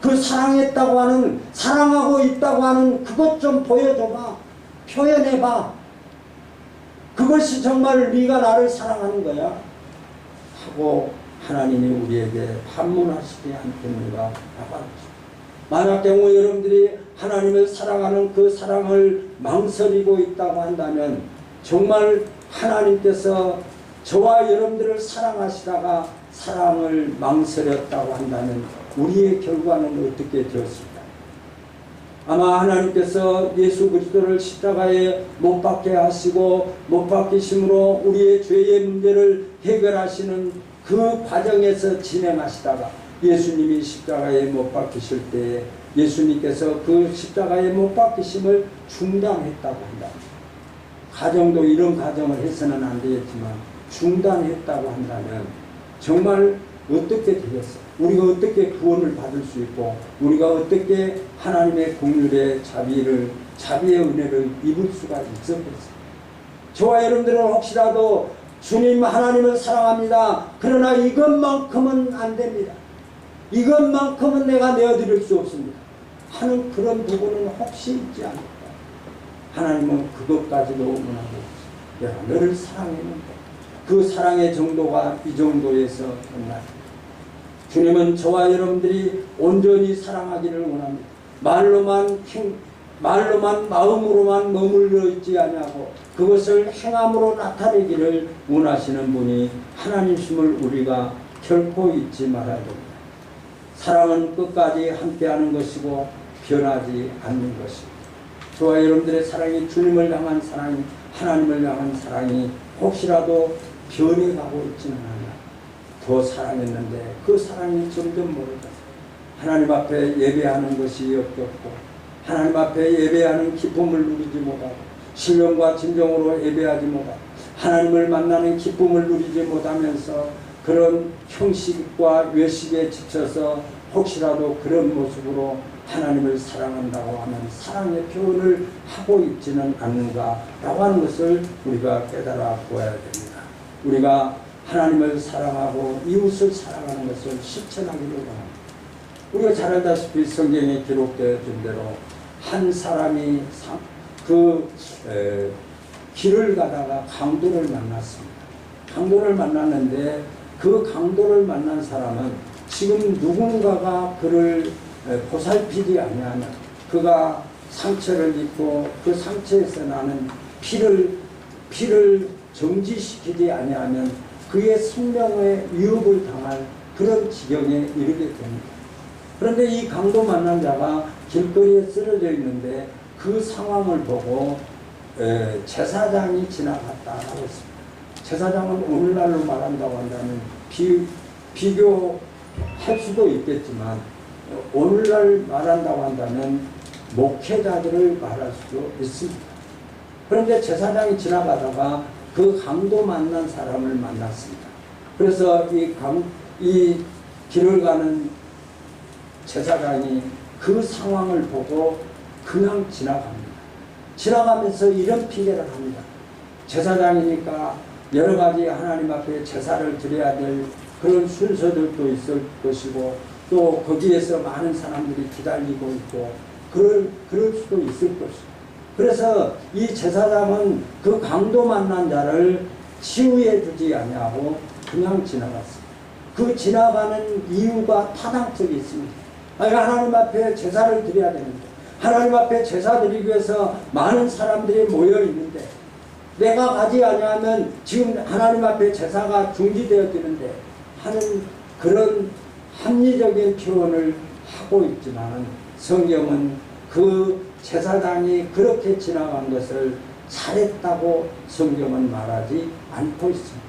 그 사랑했다고 하는, 사랑하고 있다고 하는 그것 좀 보여줘봐. 표현해봐. 그것이 정말 네가 나를 사랑하는 거야 하고 하나님이 우리에게 반문하시지 않겠는가 나가주시오. 만약 경우 여러분들이 하나님을 사랑하는 그 사랑을 망설이고 있다고 한다면 정말 하나님께서 저와 여러분들을 사랑하시다가 사랑을 망설였다고 한다면 우리의 결과는 어떻게 되었을까? 아마 하나님께서 예수 그리스도를 십자가에 못 박게 하시고 못 박히심으로 우리의 죄의 문제를 해결하시는 그 과정에서 진행하시다가 예수님이 십자가에 못 박히실 때에 예수님께서 그 십자가에 못 박히심을 중단했다고 한다. 가정도 이런 가정을 해서는 안 되겠지만 중단했다고 한다면 정말 어떻게 되겠어? 우리가 어떻게 구원을 받을 수 있고 우리가 어떻게 하나님의 긍휼의 자비의 은혜를 입을 수가 있었겠어요? 저와 여러분들은 혹시라도 주님 하나님을 사랑합니다. 그러나 이것만큼은 안 됩니다. 이것만큼은 내가 내어드릴 수 없습니다. 하는 그런 부분은 혹시 있지 않을까? 하나님은 그것까지도 원하고 내가 너를 사랑했는데 그 사랑의 정도가 이 정도에서 끝나요. 주님은 저와 여러분들이 온전히 사랑하기를 원합니다. 말로만 마음으로만 머물러 있지 아니하고 그것을 행함으로 나타내기를 원하시는 분이 하나님심을 우리가 결코 잊지 말아야 됩니다. 사랑은 끝까지 함께하는 것이고 변하지 않는 것입니다. 저와 여러분들의 사랑이 주님을 향한 사랑이 하나님을 향한 사랑이 혹시라도 변해가고 있지는 않아요. 더 사랑했는데 그 사랑이 점점 멀어져 하나님 앞에 예배하는 것이 역겹고 하나님 앞에 예배하는 기쁨을 누리지 못하고 신령과 진정으로 예배하지 못하고 하나님을 만나는 기쁨을 누리지 못하면서 그런 형식과 외식에 지쳐서 혹시라도 그런 모습으로 하나님을 사랑한다고 하는 사랑의 표현을 하고 있지는 않는가 라고 하는 것을 우리가 깨달아 보아야 됩니다. 우리가 하나님을 사랑하고 이웃을 사랑하는 것을 실천하기를 원합니다. 우리가 잘 알다시피 성경에 기록되어진 대로 한 사람이 길을 가다가 강도를 만났습니다. 강도를 만났는데 그 강도를 만난 사람은 지금 누군가가 그를 보살피지 아니하면 그가 상처를 입고 그 상처에서 나는 피를 정지시키지 아니하면 그의 생명에 위협을 당할 그런 지경에 이르게 됩니다. 그런데 이 강도 만난 자가 길거리에 쓰러져 있는데 그 상황을 보고 제사장이 지나갔다라고 했습니다. 제사장은 오늘날로 말한다고 한다면 비교할 수도 있겠지만 오늘날 말한다고 한다면 목회자들을 말할 수도 있습니다. 그런데 제사장이 지나가다가 그 강도 만난 사람을 만났습니다. 그래서 이 길을 가는 제사장이 그 상황을 보고 그냥 지나갑니다. 지나가면서 이런 핑계를 합니다. 제사장이니까 여러 가지 하나님 앞에 제사를 드려야 될 그런 순서들도 있을 것이고 또 거기에서 많은 사람들이 기다리고 있고 그럴 수도 있을 것이고 그래서 이 제사장은 그 강도 만난 자를 치유해 주지 아니하고 그냥 지나갔습니다. 그 지나가는 이유가 타당성이 있습니다. 하나님 앞에 제사를 드려야 되는데 하나님 앞에 제사 드리기 위해서 많은 사람들이 모여 있는데 내가 가지 아니하면 지금 하나님 앞에 제사가 중지되어지는데 하는 그런 합리적인 표현을 하고 있지만 성경은 그 제사장이 그렇게 지나간 것을 잘했다고 성경은 말하지 않고 있습니다.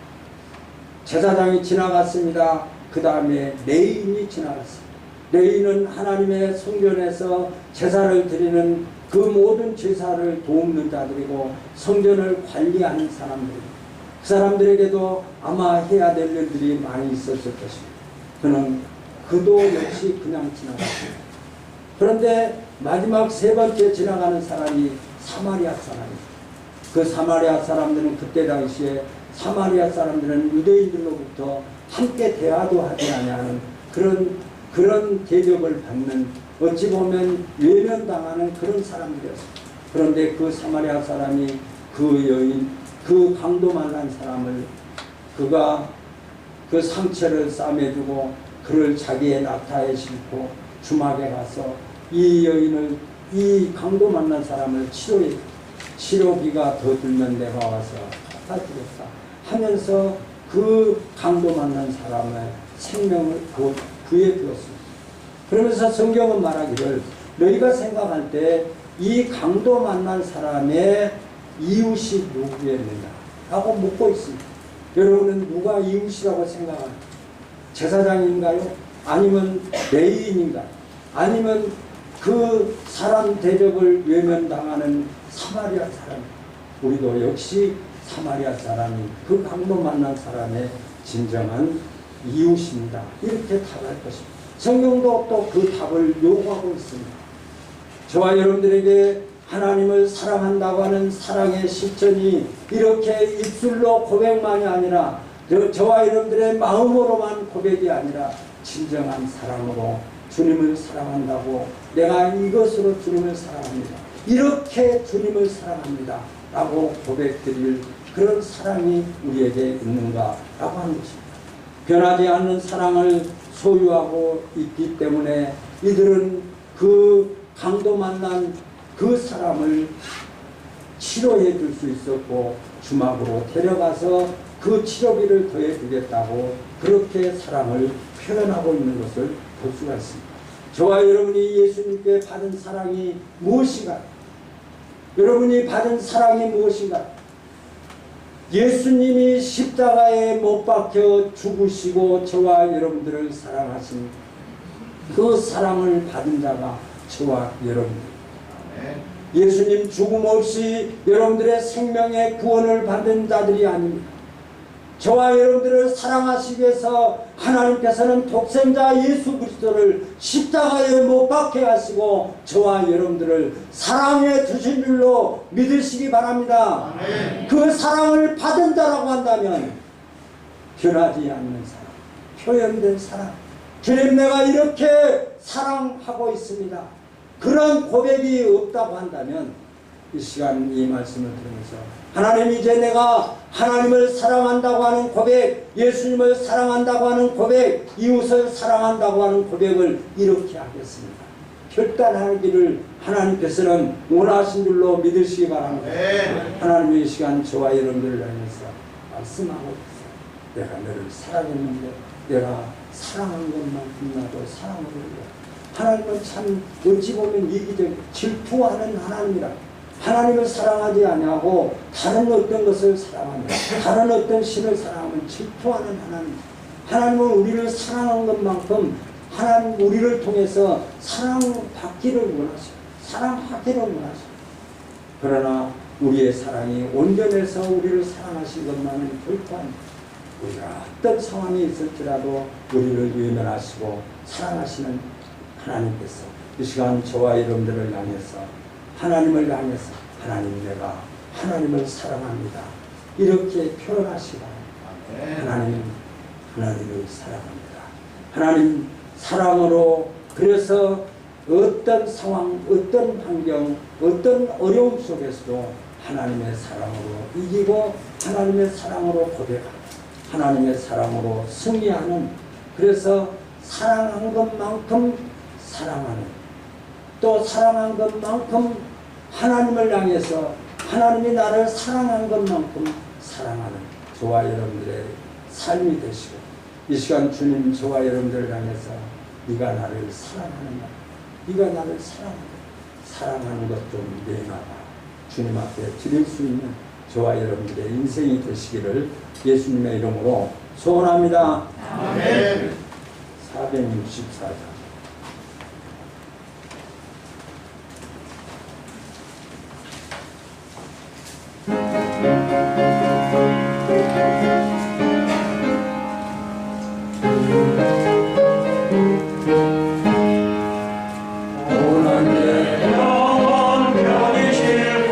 제사장이 지나갔습니다. 그 다음에 레위인이 지나갔습니다. 레위인은 하나님의 성전에서 제사를 드리는 그 모든 제사를 돕는 자들이고 성전을 관리하는 사람들입니다. 그 사람들에게도 아마 해야 될 일들이 많이 있었을 것입니다. 그도 역시 그냥 지나갔습니다. 그런데 마지막 세 번째 지나가는 사람이 사마리아 사람입니다. 그 사마리아 사람들은 그때 당시에 사마리아 사람들은 유대인들로부터 함께 대화도 하지 아니하는 그런 대접을 받는, 어찌 보면 외면당하는 그런 사람들이었습니다. 그런데 그 사마리아 사람이 그 여인, 그 강도 만난 사람을, 그가 그 상처를 싸매주고 그를 자기의 낙타에 싣고 주막에 가서 이 여인을, 이 강도 만난 사람을 치료비가 더 들면 내가 와서 갚아주겠다 하면서 그 강도 만난 사람의 생명을 구해주었습니다. 그러면서 성경은 말하기를, 너희가 생각할 때 이 강도 만난 사람의 이웃이 누구였느냐 라고 묻고 있습니다. 여러분은 누가 이웃이라고 생각합니까? 제사장인가요? 아니면 레위인인가요? 아니면 그 사람 대접을 외면당하는 사마리아 사람? 우리도 역시 사마리아 사람이 그 강도 만난 사람의 진정한 이웃입니다. 이렇게 답할 것입니다. 성경도 또 그 답을 요구하고 있습니다. 저와 여러분들에게 하나님을 사랑한다고 하는 사랑의 실천이 이렇게 입술로 고백만이 아니라 저와 여러분들의 마음으로만 고백이 아니라 진정한 사랑으로 주님을 사랑한다고, 내가 이것으로 주님을 사랑합니다, 이렇게 주님을 사랑합니다 라고 고백드릴 그런 사랑이 우리에게 있는가 라고 하는 것입니다. 변하지 않는 사랑을 소유하고 있기 때문에 이들은 그 강도 만난 그 사람을 치료해 줄 수 있었고 주막으로 데려가서 그 치료비를 더해 주겠다고 그렇게 사랑을 표현하고 있는 것을 볼 수가 있습니다. 저와 여러분이 예수님께 받은 사랑이 무엇인가? 여러분이 받은 사랑이 무엇인가? 예수님이 십자가에 못 박혀 죽으시고 저와 여러분들을 사랑하신 그 사랑을 받은 자가 저와 여러분들. 예수님 죽음 없이 여러분들의 생명의 구원을 받은 자들이 아닙니다. 저와 여러분들을 사랑하시기 위해서 하나님께서는 독생자 예수 그리스도를 십자가에 못 박게 하시고 저와 여러분들을 사랑해 주신 줄로 믿으시기 바랍니다. 아멘. 그 사랑을 받은 자라고 한다면 변하지 않는 사랑, 표현된 사랑, 주님 내가 이렇게 사랑하고 있습니다, 그런 고백이 없다고 한다면 이 시간 이 말씀을 들으면서 하나님, 이제 내가 하나님을 사랑한다고 하는 고백, 예수님을 사랑한다고 하는 고백, 이웃을 사랑한다고 하는 고백을 이렇게 하겠습니다. 결단하기를 하나님께서는 원하신 줄로 믿으시기 바랍니다. 하나님의 이 시간 저와 여러분들을 향해서 말씀하고 있어요. 내가 너를 사랑했는데 내가 사랑한 것만큼 나도 사랑을 해요. 하나님은 참 어찌 보면 이기적, 질투하는 하나님이라. 하나님을 사랑하지 아니하고 다른 어떤 것을 사랑합니다. 다른 어떤 신을 사랑하면 질투하는 하나님. 하나님은 우리를 사랑한 것만큼 하나님 우리를 통해서 사랑받기를 원하시고 사랑하기를 원하시고, 그러나 우리의 사랑이 온전해서 우리를 사랑하신 것만은 결코 아닙니다. 우리가 어떤 상황이 있을지라도 우리를 외면하시고 사랑하시는 하나님께서 이 시간 저와 여러분들을 향해서, 하나님을 향해서 하나님, 내가 하나님을 사랑합니다, 이렇게 표현하시고, 하나님은 하나님을 사랑합니다. 하나님 사랑으로, 그래서 어떤 상황, 어떤 환경, 어떤 어려움 속에서도 하나님의 사랑으로 이기고 하나님의 사랑으로 고백하고 하나님의 사랑으로 승리하는, 그래서 사랑한 것만큼 사랑하는, 또 사랑한 것만큼 하나님을 향해서 하나님이 나를 사랑한 것만큼 사랑하는 저와 여러분들의 삶이 되시고, 이 시간 주님 저와 여러분들을 향해서 네가 나를 사랑하는가, 네가 나를 사랑하는 것 좀 내놔봐, 주님 앞에 드릴 수 있는 저와 여러분들의 인생이 되시기를 예수님의 이름으로 소원합니다. 아멘. 464장. 오는 내 영원 편이실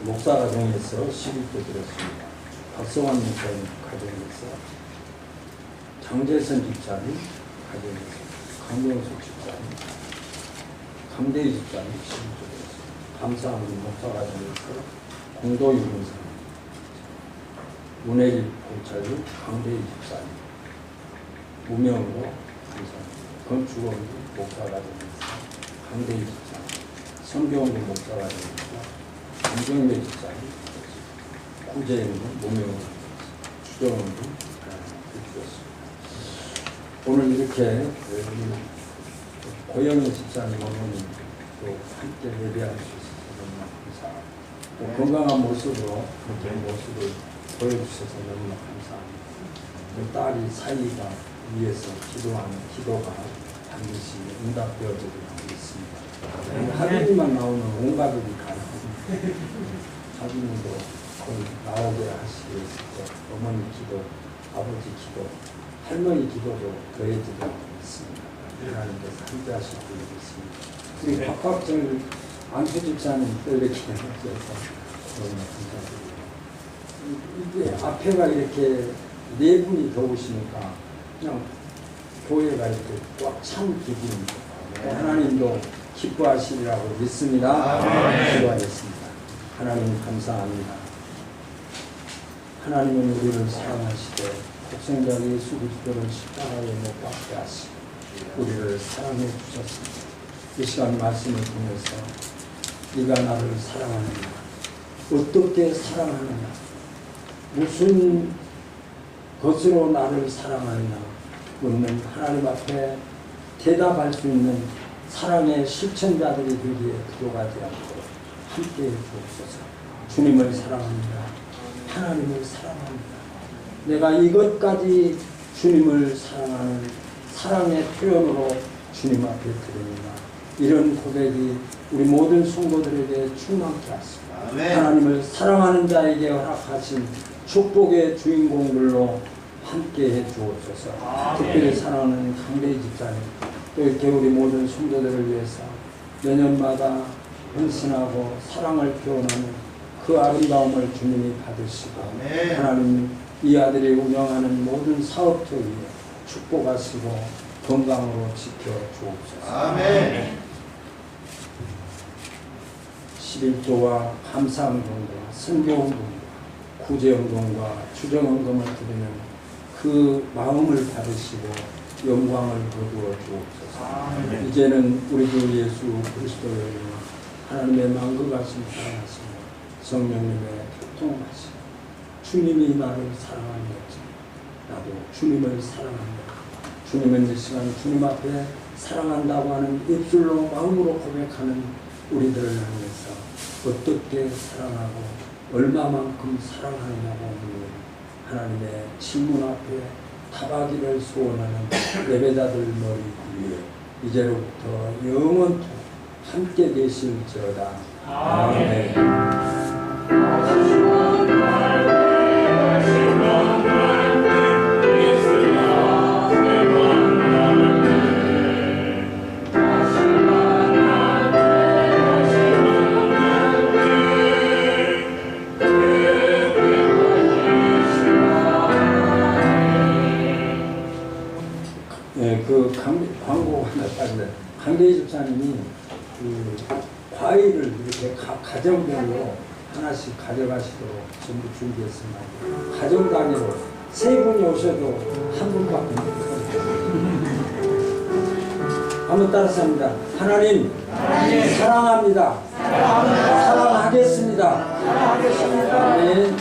목사 가정에서 11조 드렸습니다. 박성환 목사님 가정에서, 장재선 집사님 가정에서, 강명수 집사님, 강대희 집사님 11조 드렸습니다. 감사하는 목사 가정에서 공도유문사, 문혜집 공찰님, 강대희 집사님, 무명으로 감사합니다. 건축원도 목사 가정에서 강대희 집사님, 성경도 목사 가정에서 김정배 집사님, 구제행도 무명으로 주정원도 해주셨습니다. 오늘 이렇게 고영희 집사님 어머님도 함께 예배할 수 있어서 너무나 감사합니다. 또 건강한 모습으로 그렇게 모습을 보여주셔서 너무나 감사합니다. 또 딸이 사이가 위해서 기도하는 기도가 반드시 응답되어지리라 믿습니다. 하빈이만 나오면 온 가족이 가능합니다. 하빈이도 거의 나오게 하시기 위해서 어머니 기도, 아버지 기도, 할머니 기도도 더해지리라 믿습니다. 하나님께서 함께 하실 줄 믿습니다. 우리 박학철 안수 집사님 또 이렇게 해주셔서 너무나 감사드립니다. 이게 앞에가 이렇게 네 분이 더우시니까 그냥 교회가 이렇게 꽉 찬 기분입니다. 하나님도 기뻐하시리라고 믿습니다. 기도하겠습니다. 하나님 감사합니다. 하나님은 우리를 사랑하시되 독생자 예수 그리스도를 십자가에 못 박게 하시고 우리를 사랑해 주셨습니다. 이 시간 말씀을 통해서 네가 나를 사랑하느냐, 어떻게 사랑하느냐, 무슨 것으로 나를 사랑하느냐 묻는 하나님 앞에 대답할 수 있는 사랑의 실천자들이 되기에 부족하지 않고 함께해 주옵소서. 주님을 사랑합니다. 하나님을 사랑합니다. 내가 이것까지 주님을 사랑하는 사랑의 표현으로 주님 앞에 드립니다. 이런 고백이 우리 모든 성도들에게 충만케 하시고 하나님을 사랑하는 자에게 허락하신 축복의 주인공들로 함께해 주옵소서. 특별히 사랑하는 강대희 집사님, 또 이렇게 우리 모든 성도들을 위해서 매년마다 헌신하고 사랑을 표현하는 그 아름다움을 주님이 받으시고 하나님 이 아들이 운영하는 모든 사업터 위에 축복하시고 건강으로 지켜 주옵소서. 아멘. 11조와 감사운동과 선교운동과 구제운동과 주정헌금을 드리는 그 마음을 받으시고 영광을 거두어 주옵소서. 이제는 우리 주 예수 그리스도의 하나님의 만극하신 사랑하시고 성령님의 교통하시고 주님이 나를 사랑하는 것처럼 나도 주님을 사랑합니다. 주님은 이 시간 주님 앞에 사랑한다고 하는 입술로 마음으로 고백하는 우리들을 향해서 어떻게 사랑하고 얼마만큼 사랑하느냐고 묻는 하나님의 질문 앞에 답하기를 소원하는 예배자들 머리 위에 이제로부터 영원토록 함께 계실지어다. 아멘. 광고 하나 따는데 강대희 집사님이 그 과일을 이렇게 가정별로 하나씩 가져가시도록 전부 준비했습니다. 가정 단위로 세 분이 오셔도 한 분밖에 못해요. 한번 따라서 합니다. 하나님, 사랑합니다. 사랑하겠습니다. 아멘.